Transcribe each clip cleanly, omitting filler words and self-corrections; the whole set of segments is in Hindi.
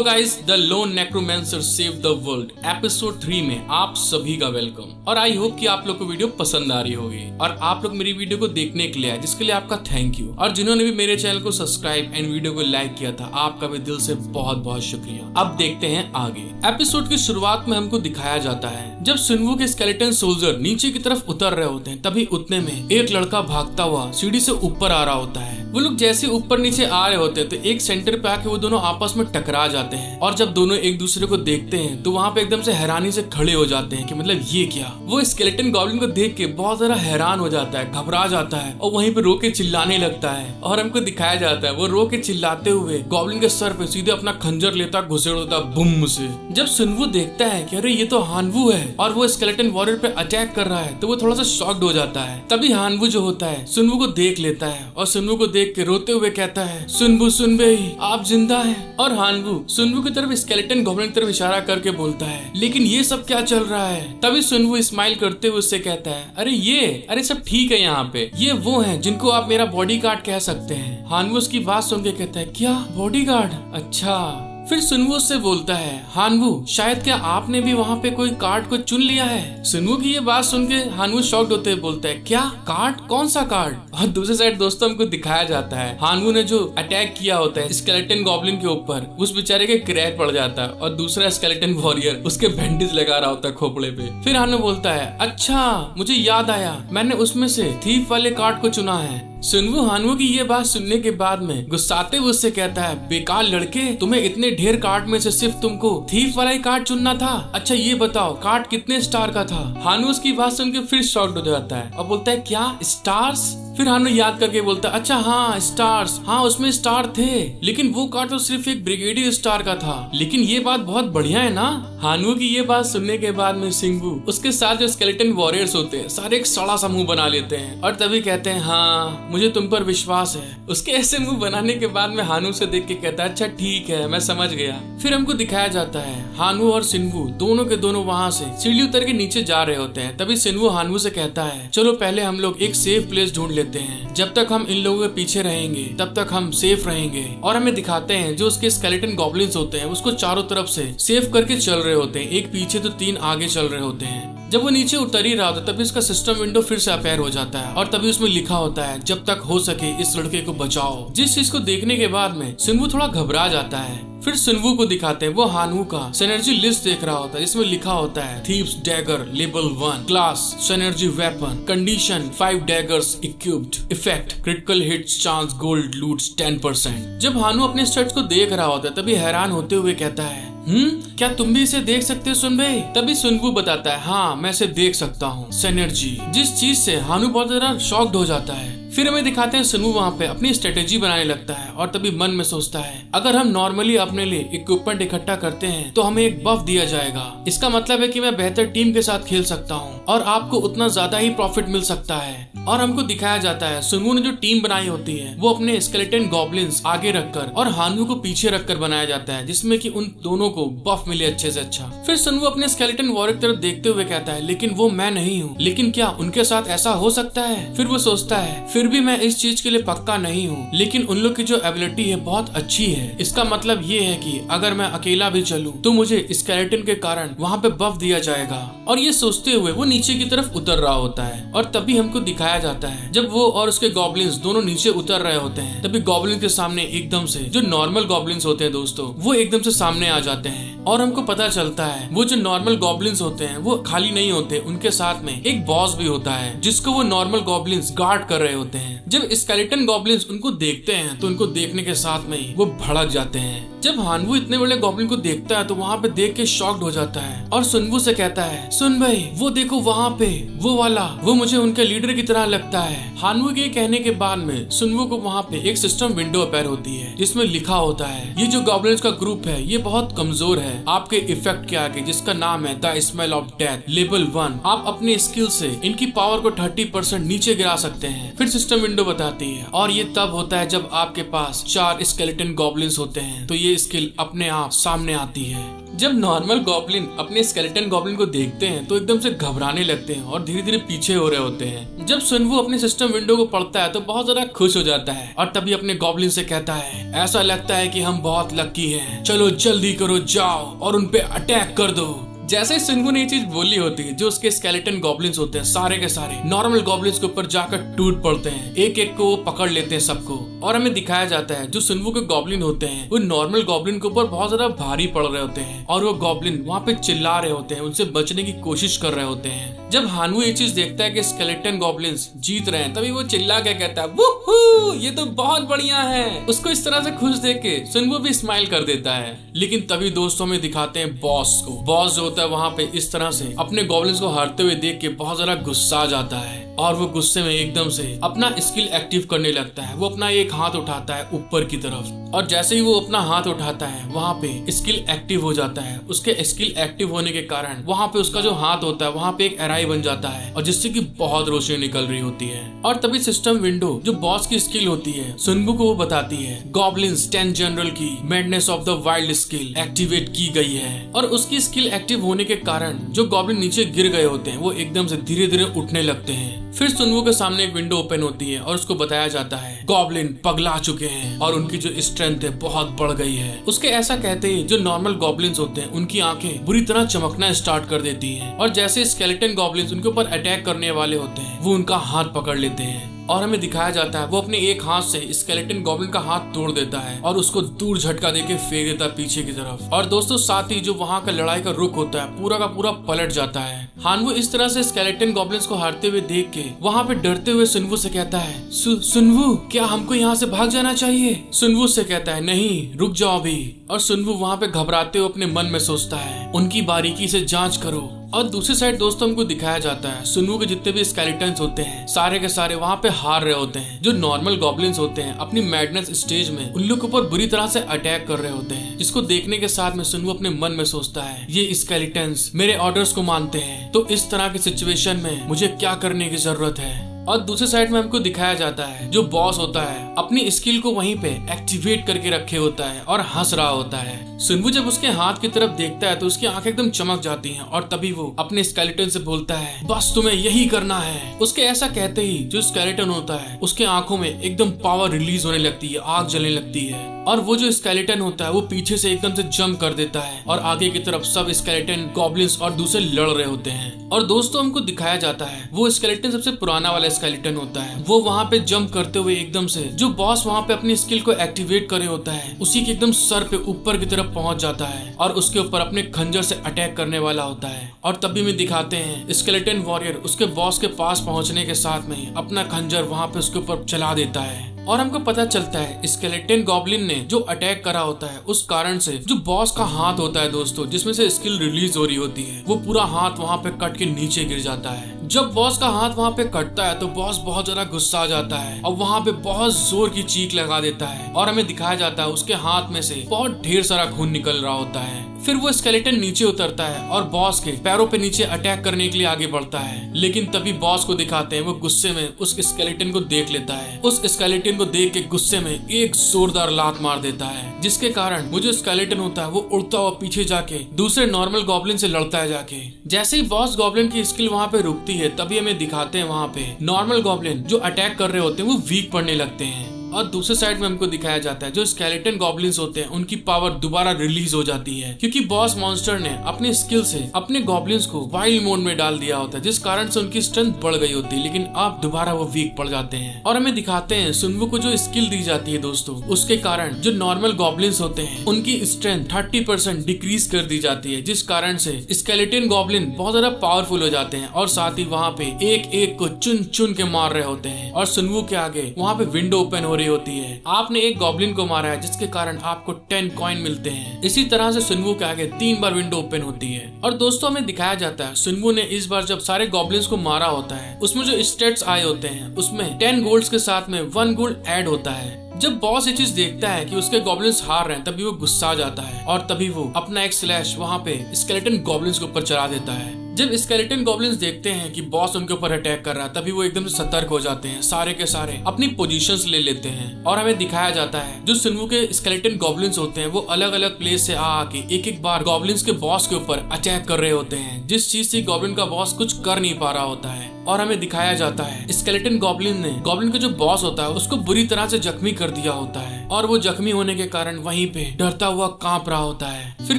Guys, the loan necromancer save the world episode 3 में आप सभी का वेलकम। और आई होप कि आप लोग को वीडियो पसंद आ रही होगी और आप लोग मेरी वीडियो को देखने के लिए आए, जिसके लिए आपका थैंक यू। और जिन्होंने भी मेरे चैनल को सब्सक्राइब एंड वीडियो को लाइक किया था, आपका भी दिल से बहुत बहुत शुक्रिया। अब देखते हैं आगे। एपिसोड की शुरुआत में हमको दिखाया जाता है जब सुनवू के स्केलेटन सोल्जर नीचे की तरफ उतर रहे होते हैं, तभी उतने में एक लड़का भागता हुआ सीढ़ी से ऊपर आ रहा होता है। वो लोग जैसे ऊपर नीचे आ रहे होते हैं तो एक सेंटर पे आके वो दोनों आपस में टकरा जाते हैं। और जब दोनों एक दूसरे को देखते हैं तो वहाँ पे एकदम से हैरानी से खड़े हो जाते हैं कि मतलब ये क्या। वो स्केलेटन गॉब्लिन को देख के बहुत ज्यादा हैरान हो जाता है, घबरा जाता है और वहीं पे रो के चिल्लाने लगता है। और हमको दिखाया जाता है वो रो के चिल्लाते हुए गॉब्लिन के सर पे सीधे अपना खंजर लेता घुसेड़ देता बुम से। जब सुनवू देखता है कि अरे ये तो हानवू है और वो स्केलेटन वॉरियर पे अटैक कर रहा है, तो वो थोड़ा सा शॉक्ड हो जाता है। तभी हानवू जो होता है सुनवू को देख लेता है और सुनवू को देख के रोते हुए कहता है, सुनवू सुनबे आप जिंदा हैं। और हानवू सुनवू की तरफ स्केलेटन गॉब्लिन की तरफ इशारा करके बोलता है, लेकिन ये सब क्या चल रहा है। तभी सुनवू स्माइल करते हुए उससे कहता है, अरे सब ठीक है, यहाँ पे ये वो हैं जिनको आप मेरा बॉडीगार्ड कह सकते हैं। हानवू उसकी बात सुन के कहता है, क्या बॉडीगार्ड, अच्छा। फिर सुनवू उससे बोलता है, हानवू शायद क्या आपने भी वहाँ पे कोई कार्ड को चुन लिया है। सुनवू की ये बात सुन के हानवू शॉक्ड होते हुए बोलता है, क्या कार्ड, कौन सा कार्ड। और दूसरी साइड दोस्तों हमको दिखाया जाता है हानवू ने जो अटैक किया होता है स्केलेटन गॉब्लिन के ऊपर, उस बेचारे के क्रैक पड़ जाता है और दूसरा स्केलेटन वॉरियर उसके बैंडेज लगा रहा होता है खोपड़े पे। फिर हानवू बोलता है, अच्छा मुझे याद आया, मैंने उसमें से थीफ वाले कार्ड को चुना है। सुनवू हानवू की ये बात सुनने के बाद में गुस्साते हुए उससे कहता है, बेकार लड़के, तुम्हें इतने ढेर कार्ड में से सिर्फ तुमको थीफ वाला ही कार्ड चुनना था। अच्छा ये बताओ कार्ड कितने स्टार का था। हानवू उसकी बात सुन के फिर शॉक्ड हो जाता है और बोलता है, क्या स्टार्स। फिर हानवू याद करके बोलता है, अच्छा हाँ स्टार्स, हाँ उसमें स्टार थे, लेकिन वो कार्ड तो सिर्फ एक ब्रिगेडियर स्टार का था। लेकिन ये बात बहुत बढ़िया है ना। हानवू की ये बात सुनने के बाद में सिंगू उसके साथ जो स्केलेटन वॉरियर्स होते हैं सारे एक सड़ा सा मुंह बना लेते हैं और तभी कहते हैं, हाँ मुझे तुम पर विश्वास है। उसके ऐसे मुंह बनाने के बाद में हानवू से देख के कहता है, अच्छा ठीक है मैं समझ गया। फिर हमको दिखाया जाता है हानवू और सिंगू दोनों के दोनों वहाँ से सीढ़ी उतर के नीचे जा रहे होते हैं। तभी सिंगू हानवू से कहता है, चलो पहले हम लोग एक सेफ प्लेस ढूंढ लेते हैं, जब तक हम इन लोगों के पीछे रहेंगे तब तक हम सेफ रहेंगे। और हमें दिखाते हैं जो उसके स्केलेटन गॉब्लिन्स होते हैं उसको चारों तरफ से सेफ करके चल रहे होते हैं, एक पीछे तो 3 आगे चल रहे होते हैं। जब वो नीचे उतर ही रहा होता है तभी उसका सिस्टम विंडो फिर से अपेयर हो जाता है और तभी उसमें लिखा होता है, जब तक हो सके इस लड़के को बचाओ। जिस चीज को देखने के बाद में सुनवू थोड़ा घबरा जाता है। फिर सुनवू को दिखाते हैं वो हानवू का सिनर्जी लिस्ट देख रहा होता है, जिसमें लिखा होता है, thieves dagger level 1, class synergy weapon, condition 5 daggers equipped, effect critical hits chance gold loots 10%। जब हानवू अपने स्टेट्स को देख रहा होता है तभी हैरान होते हुए कहता है, क्या तुम भी इसे देख सकते हो सुनबे। तभी सुनवू बताता है, हाँ मैं इसे देख सकता हूँ, सिनर्जी। जिस चीज से हानवू बहुत ज्यादा शॉक्ड हो जाता है। फिर हमें दिखाते हैं सुनवू वहाँ पे अपनी स्ट्रेटेजी बनाने लगता है और तभी मन में सोचता है, अगर हम नॉर्मली अपने लिए इक्विपमेंट इकट्ठा करते हैं तो हमें एक बफ दिया जाएगा। इसका मतलब है कि मैं बेहतर टीम के साथ खेल सकता हूँ और आपको उतना ज्यादा ही प्रॉफिट मिल सकता है। और हमको दिखाया जाता है सुनवू ने जो टीम बनाई होती है वो अपने स्केलेटन गॉब्लिन्स आगे रखकर और हानवू को पीछे रखकर बनाया जाता है, जिसमें कि उन दोनों को बफ मिले अच्छे से अच्छा। फिर सुनवू अपने स्केलेटन वॉरियर की तरफ देखते हुए कहता है, लेकिन वो मैं नहीं हूँ, लेकिन क्या उनके साथ ऐसा हो सकता है। फिर वो सोचता है, फिर भी मैं इस चीज के लिए पक्का नहीं हूँ, लेकिन उन लोग की जो एबिलिटी है बहुत अच्छी है। इसका मतलब ये है कि अगर मैं अकेला भी चलूं तो मुझे स्केलेटन के कारण वहाँ पे बफ दिया जाएगा। और ये सोचते हुए वो नीचे की तरफ उतर रहा होता है और तभी हमको दिखाया जाता है जब वो और उसके गॉब्लिन्स दोनों नीचे उतर रहे होते हैं, तभी गॉब्लिन के सामने एकदम से जो नॉर्मल गॉब्लिन्स होते हैं दोस्तों वो एकदम से सामने आ जाते हैं। और हमको पता चलता है वो जो नॉर्मल गॉब्लिन्स होते हैं वो खाली नहीं होते, उनके साथ में एक बॉस भी होता है जिसको वो नॉर्मल गॉब्लिन्स गार्ड कर रहे होते हैं। जब स्केलेटन गॉब्लिन्स उनको देखते हैं तो उनको देखने के साथ में ही वो भड़क जाते हैं। जब हानवू इतने बड़े गॉब्लिन को देखता है तो वहाँ पे देख के शॉक्ड हो जाता है और सुनवू से कहता है, सुन भाई वो देखो वहाँ पे वो वाला, वो मुझे उनके लीडर की तरह लगता है। हानवू के कहने के बाद में सुनवू को वहाँ पे एक सिस्टम विंडो अपेयर होती है जिसमें लिखा होता है, ये जो गॉब्लिन्स का ग्रुप है ये बहुत कमजोर है आपके इफेक्ट के आगे, जिसका नाम है the smell of death level 1। आप अपने स्किल से इनकी पावर को 30% नीचे गिरा सकते हैं। फिर सिस्टम विंडो बताती है और ये तब होता है जब आपके पास 4 स्केलेटन गॉब्लिन्स होते हैं तो ये स्किल अपने आप सामने आती है। जब नॉर्मल गॉब्लिन अपने स्केलेटन गॉब्लिन को देखते हैं तो एकदम से घबराने लगते हैं और धीरे धीरे पीछे हो रहे होते हैं। जब सुनवू अपने सिस्टम विंडो को पढ़ता है तो बहुत ज्यादा खुश हो जाता है और तभी अपने गॉब्लिन से कहता है, ऐसा लगता है कि हम बहुत लकी हैं, चलो जल्दी करो, जाओ और उन पे अटैक कर दो। जैसे ही सुनवू ने ये चीज बोली होती है, जो उसके स्केलेटन गॉब्लिन्स होते हैं सारे के सारे नॉर्मल गॉब्लिन्स के ऊपर जाकर टूट पड़ते हैं, एक एक को वो पकड़ लेते हैं सबको। और हमें दिखाया जाता है जो सुनवू के गॉब्लिन होते हैं वो नॉर्मल गॉब्लिन के ऊपर बहुत ज्यादा भारी पड़ रहे होते हैं और वो गॉब्लिन वहाँ पे चिल्ला रहे होते हैं, उनसे बचने की कोशिश कर रहे होते हैं। जब हानवू ये चीज देखता है कि स्केलेटन गॉब्लिन्स जीत रहे हैं, तभी वो चिल्ला के कहता है, वूहू, ये तो बहुत बढ़िया है। उसको इस तरह से खुश देख के सुनवू भी स्माइल कर देता है। लेकिन तभी दोस्तों में दिखाते हैं बॉस को। बॉस जो होता है वहाँ पे इस तरह से अपने गॉब्लिन्स को हारते हुए देख के बहुत ज्यादा गुस्सा आ जाता है और वो गुस्से में एकदम से अपना स्किल एक्टिव करने लगता है। वो अपना एक हाथ उठाता है ऊपर की तरफ और जैसे ही वो अपना हाथ उठाता है वहाँ पे स्किल एक्टिव हो जाता है। उसके स्किल एक्टिव होने के कारण वहाँ पे उसका जो हाथ होता है वहाँ पे एक एराई बन जाता है और जिससे कि बहुत रोशनी निकल रही होती है। और तभी सिस्टम विंडो जो बॉस की स्किल होती है सुनवू को वो बताती है, गॉब्लिन्स 10 जनरल की madness of the wild skill activate की गई है। और उसकी स्किल एक्टिव होने के कारण जो गॉब्लिन नीचे गिर गए होते हैं वो एकदम से धीरे धीरे उठने लगते हैं। फिर सुनवू के सामने एक विंडो ओपन होती है और उसको बताया जाता है गॉब्लिन पगला चुके हैं और उनकी जो स्ट्रेंथ है बहुत बढ़ गई है। उसके ऐसा कहते ही जो नॉर्मल गॉब्लिन्स होते हैं उनकी आंखें बुरी तरह चमकना स्टार्ट कर देती हैं और जैसे स्केलेटन गॉब्लिन्स उनके ऊपर अटैक करने वाले होते हैं वो उनका हाथ पकड़ लेते हैं और हमें दिखाया जाता है वो अपने एक हाथ से स्केलेटन गॉब्लिन का हाथ तोड़ देता है और उसको दूर झटका देके फेंक देता है पीछे की तरफ। और दोस्तों साथ ही जो वहाँ का लड़ाई का रुख होता है पूरा का पूरा पलट जाता है। हानवू इस तरह से स्केलेटन गॉब्लिन्स को हारते हुए देख के वहाँ पे डरते हुए सुनवू से कहता है, सुनवू क्या हमको यहाँ से भाग जाना चाहिए? सुनवू से कहता है, नहीं रुक जाओ अभी। और सुनवू वहाँ पे घबराते हुए अपने मन में सोचता है, उनकी बारीकी से जांच करो। और दूसरी साइड दोस्तों हमको दिखाया जाता है सुनवू के जितने भी स्केलेटन्स होते हैं सारे के सारे वहाँ पे हार रहे होते हैं। जो नॉर्मल गॉब्लिन्स होते हैं अपनी मैडनेस स्टेज में उन लोग के ऊपर बुरी तरह से अटैक कर रहे होते हैं, जिसको देखने के साथ में सुनवू अपने मन में सोचता है, ये स्केलेटन्स मेरे ऑर्डर्स को मानते हैं तो इस तरह की सिचुएशन में मुझे क्या करने की जरूरत है। और दूसरे साइड में हमको दिखाया जाता है जो बॉस होता है अपनी स्किल को वहीं पे एक्टिवेट करके रखे होता है और हंस रहा होता है। सुनवू जब उसके हाथ की तरफ देखता है तो उसकी आंखें एकदम चमक जाती हैं और तभी वो अपने स्केलेटन से बोलता है, बस तुम्हें यही करना है। उसके ऐसा कहते ही जो स्केलेटन होता है उसके आंखों में एकदम पावर रिलीज होने लगती है, आग जलने लगती है और वो जो स्केलेटन होता है वो पीछे से एकदम से जंप कर देता है और आगे की तरफ सब स्केलेटन गॉब्लिन्स और दूसरे लड़ रहे होते हैं। और दोस्तों हमको दिखाया जाता है वो स्केलेटन सबसे पुराना वाला स्केलेटन होता है, वो वहाँ पे जंप करते हुए एकदम से जो बॉस वहाँ पे अपनी स्किल को एक्टिवेट करे होता है उसी के एकदम सर पे ऊपर की तरफ पहुंच जाता है और उसके ऊपर अपने खंजर से अटैक करने वाला होता है। और तभी में दिखाते हैं स्केलेटन वॉरियर उसके बॉस के पास पहुंचने के साथ में अपना खंजर वहाँ पे उसके ऊपर चला देता है और हमको पता चलता है स्केलेटन गॉब्लिन ने जो अटैक करा होता है उस कारण से जो बॉस का हाथ होता है दोस्तों जिसमें से स्किल रिलीज हो रही होती है वो पूरा हाथ वहाँ पे कट के नीचे गिर जाता है। जब बॉस का हाथ वहाँ पे कटता है तो बॉस बहुत ज्यादा गुस्सा आ जाता है और वहाँ पे बहुत जोर की चीख लगा देता है और हमें दिखाया जाता है उसके हाथ में से बहुत ढेर सारा खून निकल रहा होता है। फिर वो स्केलेटन नीचे उतरता है और बॉस के पैरों पे नीचे अटैक करने के लिए आगे बढ़ता है, लेकिन तभी बॉस को दिखाते हैं वो गुस्से में उस स्केलेटन को देख लेता है। उस स्केलेटन को देख के गुस्से में एक जोरदार लात मार देता है जिसके कारण वो जो स्केलेटन होता है वो उड़ता हुआ पीछे जाके दूसरे नॉर्मल गॉब्लिन से लड़ता है जाके। जैसे ही बॉस गॉब्लिन की स्किल वहाँ पे रुकती है तभी हमें दिखाते हैं वहाँ पे नॉर्मल गॉब्लिन जो अटैक कर रहे होते हैं वो वीक पड़ने लगते हैं और दूसरे साइड में हमको दिखाया जाता है जो स्केलेटन गॉब्लिन्स होते हैं उनकी पावर दोबारा रिलीज हो जाती है क्योंकि बॉस मॉन्स्टर ने अपने स्किल से अपने गॉब्लिन्स को वाइल्ड मोड में डाल दिया होता है जिस कारण से उनकी स्ट्रेंथ बढ़ गई होती है, लेकिन अब दोबारा वो वीक पड़ जाते हैं। और हमें दिखाते हैं सुनवू को जो स्किल दी जाती है दोस्तों उसके कारण जो नॉर्मल गॉब्लिन्स होते हैं उनकी स्ट्रेंथ 30% डिक्रीज कर दी जाती है जिस कारण से स्केलेटन गॉब्लिन बहुत ज्यादा पावरफुल हो जाते हैं और साथ ही वहाँ पे एक एक को चुन चुन के मार रहे होते हैं और सुनवू के आगे वहाँ पे विंडो ओपन हो होती है। आपने एक गॉब्लिन को मारा है जिसके कारण आपको 10 कॉइन मिलते हैं। इसी तरह से सुनवू के आगे 3 बार विंडो ओपन होती है और दोस्तों हमें दिखाया जाता है सुनवू ने इस बार जब सारे गॉब्लिन्स को मारा होता है उसमें जो स्टेट्स आए होते हैं उसमें 10 गोल्ड्स के साथ में 1 गोल्ड ऐड होता है। जब बॉस ये चीज देखता है कि उसके गॉब्लिन्स हार रहे हैं तभी वो गुस्सा आ जाता है और तभी वो अपना एक स्लैश वहाँ पे स्केलेटन गॉब्लिन्स के ऊपर चला देता है जब स्केलेटन गॉब्लिन्स देखते हैं कि बॉस उनके ऊपर अटैक कर रहा है, तभी वो एकदम से सतर्क हो जाते हैं, सारे के सारे अपनी पोजीशंस ले लेते हैं और हमें दिखाया जाता है जो सुनवू के स्केलेटन गॉब्लिन्स होते हैं वो अलग अलग प्लेस से आके एक एक बार गॉब्लिन्स के बॉस के ऊपर अटैक कर रहे होते हैं, जिस चीज से गॉब्लिन का बॉस कुछ कर नहीं पा रहा होता है। और हमें दिखाया जाता है स्केलेटन गॉब्लिन ने गॉब्लिन का जो बॉस होता है उसको बुरी तरह से जख्मी कर दिया होता है और वो जख्मी होने के कारण वहीं पे डरता हुआ कांप रहा होता है। फिर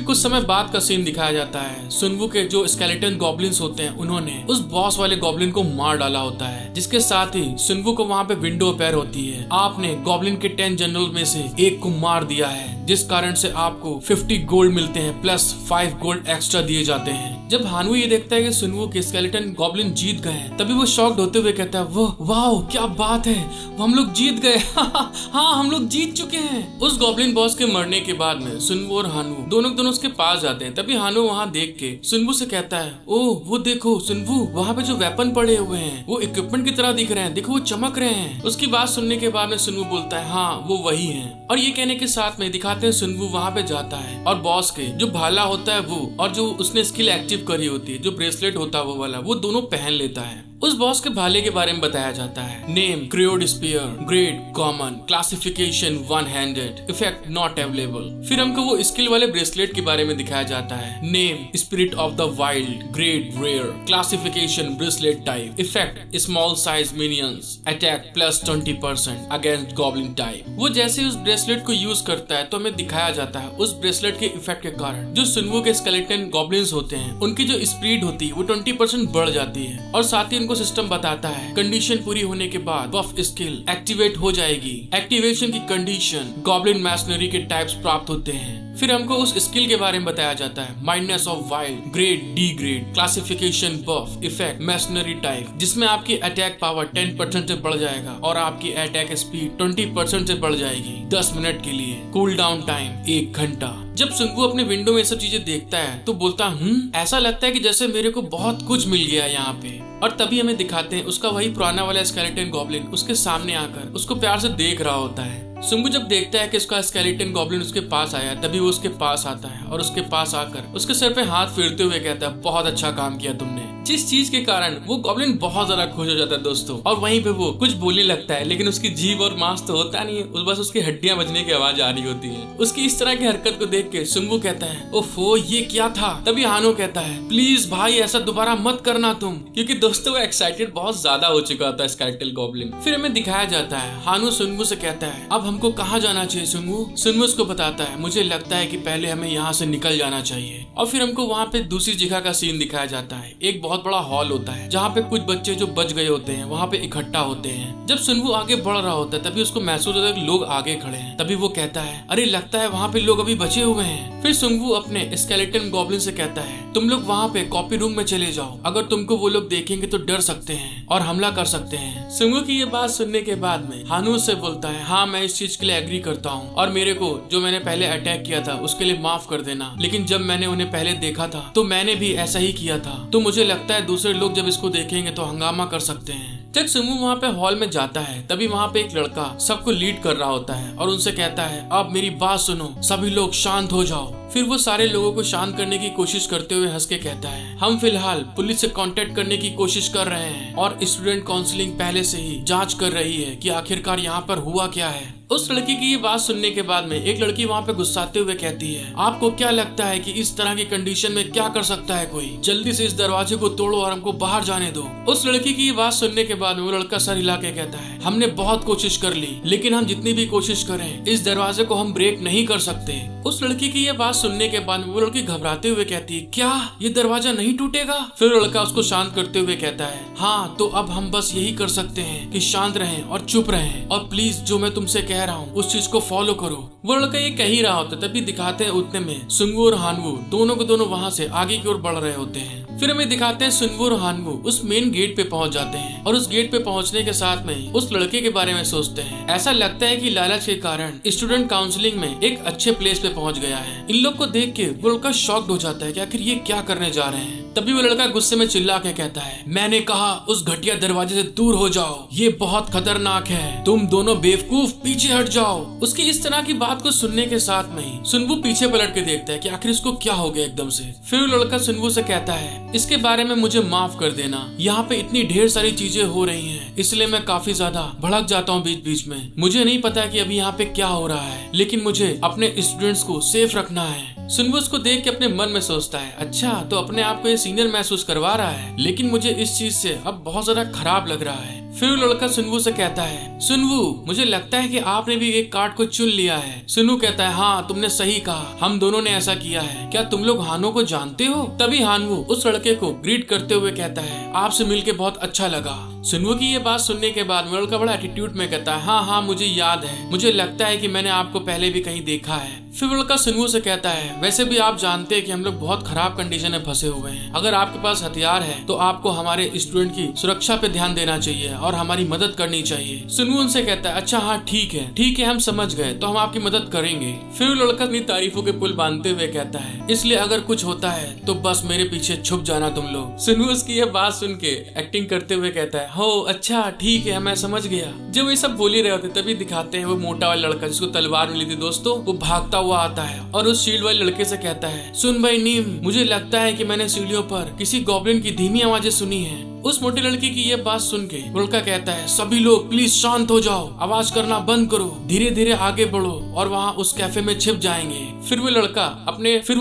कुछ समय बाद का सीन दिखाया जाता है, सुनवू के जो स्केलेटन गॉब्लिन्स होते हैं उन्होंने उस बॉस वाले गॉब्लिन को मार डाला होता है, जिसके साथ ही सुनवू को वहाँ पे विंडो अपेयर होती है। आपने गॉब्लिन के 10 जनरल में से एक को मार दिया है, जिस कारण से आपको 50 गोल्ड मिलते हैं प्लस 5 गोल्ड एक्स्ट्रा दिए जाते हैं। जब हानवू ये देखता है कि सुनवू के स्केलेटन गॉब्लिन जीत गए तभी वो शॉक्ड होते हुए कहता है, वो वाओ क्या बात है, हम लोग जीत गए। हाँ हम लोग जीत चुके हैं। उस गॉब्लिन बॉस के मरने के बाद में सुनवू और हानवू दोनों उसके पास जाते हैं। तभी हानवू वहाँ देख के सुनवू से कहता है, ओह वो देखो सुनवू, वहाँ पे जो वेपन पड़े हुए हैं वो इक्विपमेंट की तरह दिख रहे हैं, देखो वो चमक रहे हैं। उसकी बात सुनने के बाद में सुनवू बोलता है, हाँ वो वही है। और ये कहने के साथ में दिखाते हैं सुनवू वहाँ पे जाता है और बॉस के जो भाला होता है वो और जो उसने स्किल एक्टिव करी होती है, जो ब्रेसलेट होता है वो वाला, वो दोनों पहन लेता है। उस बॉस के भाले के बारे में बताया जाता है, name crude spear, grade common, classification one handed, effect not available. फिर हमको वो स्किल वाले ब्रेसलेट के बारे में दिखाया जाता है, name spirit of the wild, grade rare, classification bracelet type, effect small size minions, attack plus 20% against goblin type. वो जैसे उस ब्रेसलेट को यूज करता है तो हमें दिखाया जाता है उस ब्रेसलेट के इफेक्ट के कारण जो सुनवू के स्केलेटन गॉब्लिन्स होते हैं उनकी जो स्पीड होती है वो 20% बढ़ जाती है। और साथ ही उनको सिस्टम बताता है कंडीशन पूरी होने के बाद बफ स्किल एक्टिवेट हो जाएगी। एक्टिवेशन की कंडीशन गॉब्लिन मैसनरी के टाइप्स प्राप्त होते हैं। फिर हमको उस स्किल के बारे में बताया जाता है, mindness of wild, grade D grade, classification buff, effect masonry type, जिसमें आपकी अटैक पावर 10% से बढ़ जाएगा और आपकी अटैक स्पीड 20% से बढ़ जाएगी 10 मिनट के लिए। कूल डाउन टाइम 1 घंटा। जब सुनवू अपने विंडो में ये सब चीजें देखता है तो बोलता ऐसा लगता है कि जैसे मेरे को बहुत कुछ मिल गया यहाँ पे। और तभी हमें दिखाते हैं उसका वही पुराना वाला स्केलेटन गॉब्लिन उसके सामने आकर उसको प्यार से देख रहा होता है। सुनवू जब देखता है कि उसका स्केलेटन गॉब्लिन उसके पास आया तभी वो उसके पास आता है और उसके पास आकर उसके सर पे हाथ फेरते हुए कहता है, बहुत अच्छा काम किया तुमने। जिस चीज के कारण वो गॉब्लिन बहुत ज्यादा खुश हो जाता है दोस्तों, और वहीं पे वो कुछ बोलने लगता है लेकिन उसकी जीभ और मांस तो होता नहीं है, बस उसकी हड्डियां बजने की आवाज आ रही होती है। उसकी इस तरह की हरकत को देख के सुनवू कहता है, ओफो ये क्या था। तभी हानो कहता है, प्लीज भाई ऐसा दोबारा मत करना तुम, क्योंकि दोस्तों वो एक्साइटेड बहुत ज्यादा हो चुका था स्केलेटन गॉब्लिन। फिर हमें दिखाया जाता है हानो सुनवू से कहता है, अब हमको कहाँ जाना चाहिए सुनवू। सुनवू उसको बताता है, मुझे लगता है कि पहले हमें यहाँ से निकल जाना चाहिए। और फिर हमको वहाँ पे दूसरी जगह का सीन दिखाया जाता है। एक बहुत बड़ा हॉल होता है जहाँ पे कुछ बच्चे जो बच गए होते हैं वहाँ पे इकट्ठा होते हैं। जब सुनवू आगे बढ़ रहा होता है तभी उसको महसूस होता है कि लोग आगे खड़े हैं। तभी वो कहता है, अरे लगता है वहाँ पे लोग अभी बचे हुए हैं। फिर सुनवू अपने स्केलेटन गॉब्लिन से कहता है, तुम लोग वहाँ पे कॉपी रूम में चले जाओ, अगर तुमको वो लोग देखेंगे तो डर सकते हैं और हमला कर सकते हैं। सुनवू की ये बात सुनने के बाद में हानू से बोलता है, हाँ मैं इस चीज के लिए एग्री करता हूँ और मेरे को जो मैंने पहले अटैक किया था उसके लिए माफ कर देना, लेकिन जब मैंने उन्हें पहले देखा था तो मैंने भी ऐसा ही किया था, तो मुझे लगता है दूसरे लोग जब इसको देखेंगे तो हंगामा कर सकते हैं। जब सुनवू वहाँ पे हॉल में जाता है तभी वहाँ पे एक लड़का सबको लीड कर रहा होता है और उनसे कहता है, अब मेरी बात सुनो, सभी लोग शांत हो जाओ। फिर वो सारे लोगों को शांत करने की कोशिश करते हुए हंस के कहता है, हम फिलहाल पुलिस से कांटेक्ट करने की कोशिश कर रहे हैं और स्टूडेंट काउंसलिंग पहले से ही जांच कर रही है कि आखिरकार यहाँ पर हुआ क्या है। उस लड़की की ये बात सुनने के बाद में एक लड़की वहाँ पे गुस्साते हुए कहती है, आपको क्या लगता है कि इस तरह की कंडीशन में क्या कर सकता है कोई, जल्दी से इस दरवाजे को तोड़ो और हमको बाहर जाने दो। उस लड़की की ये बात सुनने के बाद में वो लड़का सर हिला के कहता है, हमने बहुत कोशिश कर ली लेकिन हम जितनी भी कोशिश करें इस दरवाजे को हम ब्रेक नहीं कर सकते। उस लड़की की ये बात सुनने के बाद वो लड़की घबराते हुए कहती है, क्या ये दरवाजा नहीं टूटेगा। फिर लड़का उसको शांत करते हुए कहता है, हाँ तो अब हम बस यही कर सकते हैं कि शांत रहें और चुप रहें और प्लीज जो मैं तुमसे कह रहा हूँ उस चीज को फॉलो करो। वो लड़का ये कह ही रहा होता तभी दिखाते हैं उतने में सुनवू और हानवू दोनों को दोनों वहाँ से आगे की ओर बढ़ रहे होते हैं। फिर हमें दिखाते हैं सुनवू और हानवू उस मेन गेट पे पहुंच जाते हैं और उस गेट पे पहुंचने के साथ में उस लड़के के बारे में सोचते हैं। ऐसा लगता है कि लालच के कारण स्टूडेंट काउंसलिंग में एक अच्छे प्लेस पे पहुंच गया है। इन लोग लोग को देख के वो लड़का शॉक्ड हो जाता है कि आखिर ये क्या करने जा रहे हैं। तभी वो लड़का गुस्से में चिल्ला के कहता है, मैंने कहा उस घटिया दरवाजे से दूर हो जाओ, ये बहुत खतरनाक है, तुम दोनों बेवकूफ पीछे हट जाओ। उसकी इस तरह की बात को सुनने के साथ में ही सुनवू पीछे पलट के देखता है कि आखिर इसको क्या हो गया एकदम से। फिर वो लड़का सुनवू से कहता है, इसके बारे में मुझे माफ कर देना, यहाँ पे इतनी ढेर सारी चीजें हो रही हैं, इसलिए मैं काफी ज्यादा भड़क जाता हूँ बीच बीच में। मुझे नहीं पता कि अभी यहाँ पे क्या हो रहा है, लेकिन मुझे अपने स्टूडेंट्स को सेफ रखना है। सुनवू उसको देख के अपने मन में सोचता है, अच्छा तो अपने आप को ये सीनियर महसूस करवा रहा है, लेकिन मुझे इस चीज से अब बहुत ज्यादा खराब लग रहा है। फिर वो लड़का सुनवू से कहता है, सुनवू मुझे लगता है कि आपने भी एक कार्ड को चुन लिया है। सुनवू कहता है, हाँ तुमने सही कहा, हम दोनों ने ऐसा किया है। क्या तुम लोग हानो को जानते हो? तभी हानवू उस लड़के को ग्रीट करते हुए कहता है, आपसे मिलके बहुत अच्छा लगा। सुनवू की ये बात सुनने के बाद वो लड़का बड़ा एटीट्यूड में कहता है, हाँ मुझे याद है, मुझे लगता है कि मैंने आपको पहले भी कहीं देखा है। फिर वो लड़का सुनवू से कहता है, वैसे भी आप जानते हैं कि हम लोग बहुत खराब कंडीशन में फंसे हुए हैं, अगर आपके पास हथियार है तो आपको हमारे स्टूडेंट की सुरक्षा पे ध्यान देना चाहिए और हमारी मदद करनी चाहिए। सुनवू उनसे कहता है, अच्छा हाँ ठीक है हम समझ गए, तो हम आपकी मदद करेंगे। फिर वो लड़का अपनी तारीफों के पुल बांधते हुए कहता है, इसलिए अगर कुछ होता है तो बस मेरे पीछे छुप जाना तुम लोग। सुनवू उसकी ये बात सुन के एक्टिंग करते हुए कहता है, हो अच्छा ठीक है मैं समझ गया। जब ये सब बोल ही रहे होते तभी दिखाते हैं वो मोटा वाला लड़का जिसको तलवार मिली थी दोस्तों, वो भागता हुआ आता है और उस शील्ड वाले लड़के से कहता है, सुन भाई नीम, मुझे लगता है कि मैंने सीढ़ियों पर किसी गॉब्लिन की धीमी आवाजें सुनी है। उस मोटे लड़के की ये बात सुन के लड़का कहता है, सभी लोग प्लीज शांत हो जाओ, आवाज करना बंद करो, धीरे धीरे आगे बढ़ो और वहाँ उस कैफे में छिप जाएंगे। फिर वो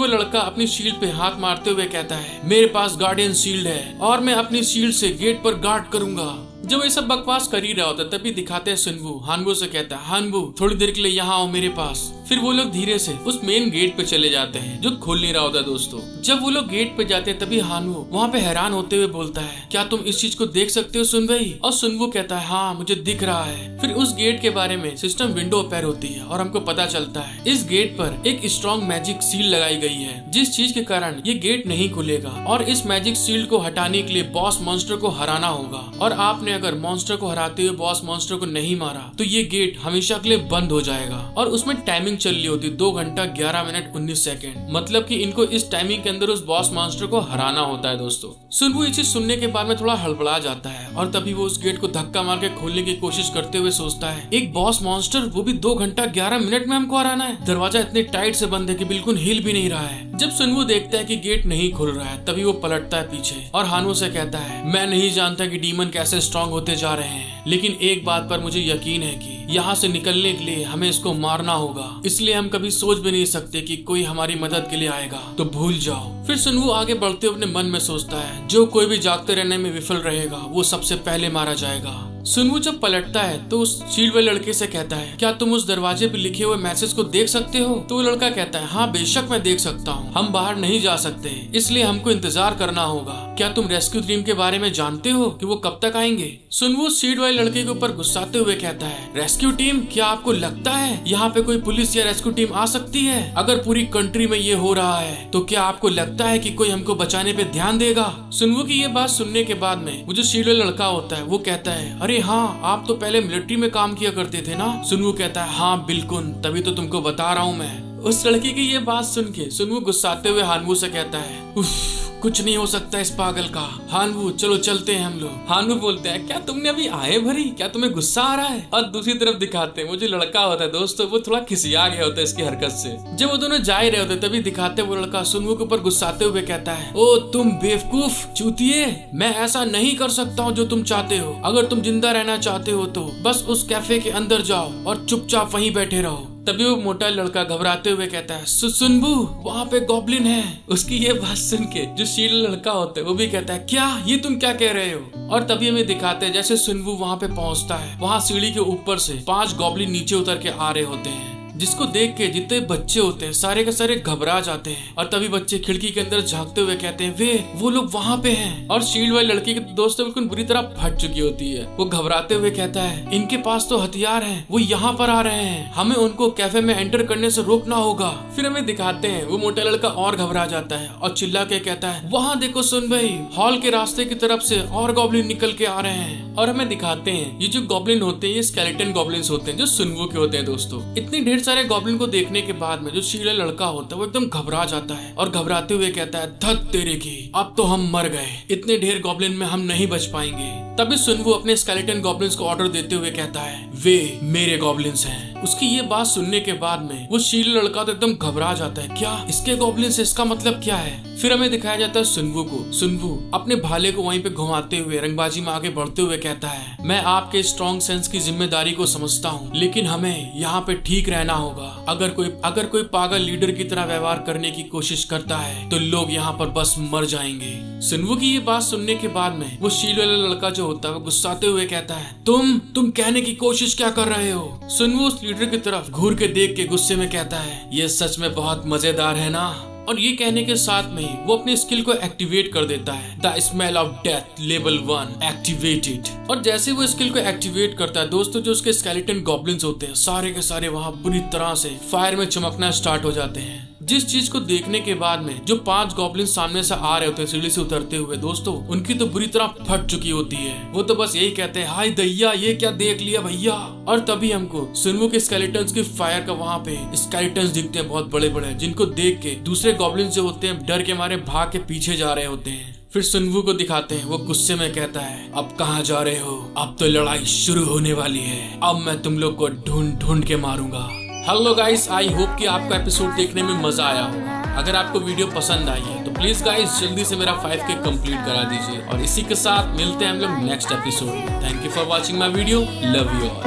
लड़का अपनी शील्ड पे हाथ मारते हुए कहता है, मेरे पास गार्डियन शील्ड है और मैं अपनी शील्ड से गेट पर गार्ड करूंगा। जब ये सब बकवास कर ही रहा होता तभी दिखाते हैं सुनवू हानवू से कहता है, हानवू थोड़ी देर के लिए यहाँ आओ मेरे पास। फिर वो लोग धीरे से उस मेन गेट पे चले जाते हैं जो खोल नहीं रहा होता दोस्तों। जब वो लोग गेट पे जाते हैं तभी हानवू वहाँ पे हैरान होते हुए बोलता है, क्या तुम इस चीज को देख सकते हो सुन भाई? और सुनवू कहता है, हाँ मुझे दिख रहा है। फिर उस गेट के बारे में सिस्टम विंडो ओपन होती है और हमको पता चलता है इस गेट पर एक स्ट्रॉन्ग मैजिक सील लगाई गई है, जिस चीज के कारण ये गेट नहीं खुलेगा और इस मैजिक सील को हटाने के लिए बॉस मॉन्स्टर को हराना होगा। और आपने अगर मॉन्स्टर को हराते हुए बॉस मॉन्स्टर को नहीं मारा तो ये गेट हमेशा के लिए बंद हो जाएगा। और उसमें टाइमिंग चल रही होती 2 घंटा 11 मिनट 19 सेकंड, मतलब कि इनको इस टाइमिंग के अंदर उस बॉस मॉन्स्टर को हराना होता है दोस्तों। सुनवू ये चीज सुनने के बाद में थोड़ा हड़बड़ा जाता है और तभी वो उस गेट को धक्का मार के खोलने की कोशिश करते हुए सोचता है, एक बॉस मॉन्स्टर, वो भी 2 घंटा 11 मिनट में हमको हराना है? दरवाजा इतने टाइट से बंद है कि बिल्कुल हिल भी नहीं रहा है। जब सुनवू देखता है कि गेट नहीं खुल रहा है तभी वो पलटता है पीछे और हानवू से कहता है, मैं नहीं जानता कि डीमन कैसे स्ट्रॉन्ग होते जा रहे हैं, लेकिन एक बात पर मुझे यकीन है कि यहाँ से निकलने के लिए हमें इसको मारना होगा, इसलिए हम कभी सोच भी नहीं सकते कि कोई हमारी मदद के लिए आएगा, तो भूल जाओ। फिर सुनवू आगे बढ़ते अपने मन में सोचता है, जो कोई भी जागते रहने में विफल रहेगा वो सबसे पहले मारा जाएगा। सुनवू जब पलटता है तो उस शील्ड वाले लड़के से कहता है, क्या तुम उस दरवाजे पे लिखे हुए मैसेज को देख सकते हो? तो वो लड़का कहता है, हाँ बेशक मैं देख सकता हूँ, हम बाहर नहीं जा सकते इसलिए हमको इंतजार करना होगा। क्या तुम रेस्क्यू टीम के बारे में जानते हो कि वो कब तक आएंगे? सुनवू शील्ड वाले लड़के के ऊपर गुस्साते हुए कहता है, रेस्क्यू टीम? क्या आपको लगता है यहाँ पे कोई पुलिस या रेस्क्यू टीम आ सकती है? अगर पूरी कंट्री में ये हो रहा है तो क्या आपको लगता है कि कोई हमको बचाने पे ध्यान देगा? सुनवू की ये बात सुनने के बाद में वो जो शील्ड वाला लड़का होता है वो कहता है, अरे हाँ आप तो पहले मिलिट्री में काम किया करते थे ना? सुनवू कहता है, हाँ बिल्कुल, तभी तो तुमको बता रहा हूँ मैं। उस लड़के की ये बात सुन के सुनवू गुस्साते हुए हानवू से कहता है, उफ कुछ नहीं हो सकता इस पागल का। हानवू चलो चलते हैं हम लोग। हानवू बोलते हैं, क्या तुमने अभी आए भरी? क्या तुम्हें गुस्सा आ रहा है? और दूसरी तरफ दिखाते हैं वो जो लड़का होता है दोस्तों वो थोड़ा खिसिया गया होता है इसकी हरकत से। जब वो दोनों जा रहे होते तभी दिखाते वो लड़का सुनवू के ऊपर गुस्साते हुए कहता है, ओ तुम बेवकूफ चूतिए, मैं ऐसा नहीं कर सकता हूँ जो तुम चाहते हो। अगर तुम जिंदा रहना चाहते हो तो बस उस कैफे के अंदर जाओ और चुपचाप वहीं बैठे रहो। तभी वो मोटा लड़का घबराते हुए कहता है, सुनबू वहाँ पे गॉब्लिन है। उसकी ये बात सुन के जो शील लड़का होता है वो भी कहता है, क्या ये तुम क्या कह रहे हो? और तभी हमें दिखाते हैं जैसे सुनबू वहाँ पे पहुँचता है, वहाँ सीढ़ी के ऊपर से 5 गॉब्लिन नीचे उतर के आ रहे होते हैं, जिसको देख के जितने बच्चे होते हैं सारे के सारे घबरा जाते हैं। और तभी बच्चे खिड़की के अंदर झांकते हुए कहते हैं, वो लोग वहाँ पे हैं। और शील्ड वाले लड़की के दोस्त बिल्कुल बुरी तरह फट चुकी होती है। वो घबराते हुए कहता है, इनके पास तो हथियार हैं, वो यहाँ पर आ रहे हैं, हमें उनको कैफे में एंटर करने से रोकना होगा। फिर हमें दिखाते हैं वो मोटा लड़का और घबरा जाता है और चिल्ला के कहता है, वहाँ देखो सुन भाई, हॉल के रास्ते की तरफ से और गॉब्लिन निकल के आ रहे हैं। और हमें दिखाते हैं ये जो गॉब्लिन होते हैं ये स्केलेटन गॉब्लिन्स होते हैं जो सुनवू के होते हैं दोस्तों। इतनी ढेर सारे गॉब्लिन को देखने के बाद में जो शीला लड़का होता है वो एकदम घबरा जाता है और घबराते हुए कहता है, धत तेरे की, अब तो हम मर गए, इतने ढेर गॉब्लिन में हम नहीं बच पाएंगे। तभी सुनवू अपने स्केलेटन गॉब्लिन्स को ऑर्डर देते हुए कहता है, वे मेरे गॉब्लिन्स हैं। उसकी ये बात सुनने के बाद में वो शीला लड़का तो एकदम घबरा जाता है, क्या इसके गॉब्लिन्स, इसका मतलब क्या है। फिर हमें दिखाया जाता है सुनवू को। सुनवू अपने भाले को वहीं पे घुमाते हुए रंगबाजी में आगे बढ़ते हुए कहता है, मैं आपके स्ट्रॉन्ग सेंस की जिम्मेदारी को समझता हूँ, लेकिन हमें यहाँ पे ठीक रहना होगा। अगर कोई पागल लीडर की तरह व्यवहार करने की कोशिश करता है तो लोग यहाँ पर बस मर जाएंगे। सुनवू की ये बात सुनने के बाद में वो शीला लड़का जो होता है वो गुस्साते हुए कहता है, तुम कहने की कोशिश क्या कर रहे हो। सुनवू उस लीडर की तरफ घूर के देख के गुस्से में कहता है, ये सच में बहुत मजेदार है ना। और ये कहने के साथ में ही वो अपनी स्किल को एक्टिवेट कर देता है, the smell of death level 1 activated. और जैसे वो स्किल को एक्टिवेट करता है दोस्तों, जो उसके स्केलेटन गॉब्लिन्स होते हैं सारे के सारे वहाँ बुरी तरह से फायर में चमकना स्टार्ट हो जाते हैं। जिस चीज को देखने के बाद में जो 5 गॉब्लिन सामने से आ रहे होते हैं सीढ़ी से उतरते हुए दोस्तों, उनकी तो बुरी तरह फट चुकी होती है। वो तो बस यही कहते हैं, हाय दैया, ये क्या देख लिया भैया। और तभी हमको सुनवू के स्केलेटन्स की फायर का वहाँ पे स्केलेटन्स दिखते हैं बहुत बड़े बड़े, जिनको देख के दूसरे गॉब्लिन जो होते हैं डर के मारे भाग के पीछे जा रहे होते हैं। फिर सुनवू को दिखाते हैं, वो गुस्से में कहता है, अब कहाँ जा रहे हो, अब तो लड़ाई शुरू होने वाली है, अब मैं तुम लोग को ढूंढ ढूंढ के मारूंगा। हेलो गाइस, आई होप कि आपको एपिसोड देखने में मजा आया होगा। अगर आपको वीडियो पसंद आई है तो प्लीज गाइस जल्दी से मेरा 5K कंप्लीट करा दीजिए। और इसी के साथ मिलते हैं हम लोग नेक्स्ट एपिसोड में। Thank you for watching my video, love you all.